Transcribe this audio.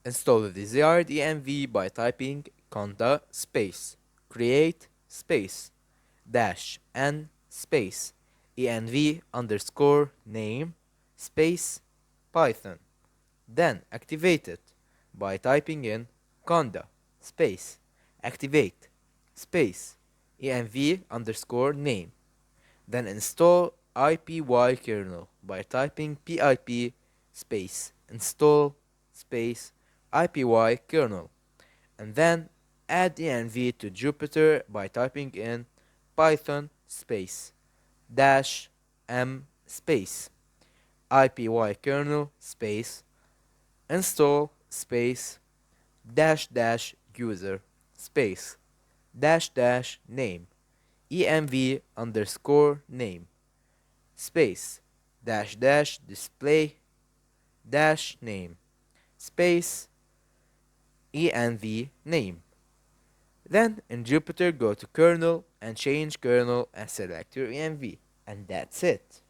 Install the desired env by typing conda space create space dash n space env underscore name space python. Then activate it by typing in conda space activate space env underscore name. Then install IPY kernel by typing pip space install space IPY kernel. And then add env to Jupyter by typing in python space dash m space IPY kernel space install space dash dash user space dash dash name env underscore name space dash dash display dash name space env name. Then in Jupyter go to kernel and change kernel and select your env, and that's it.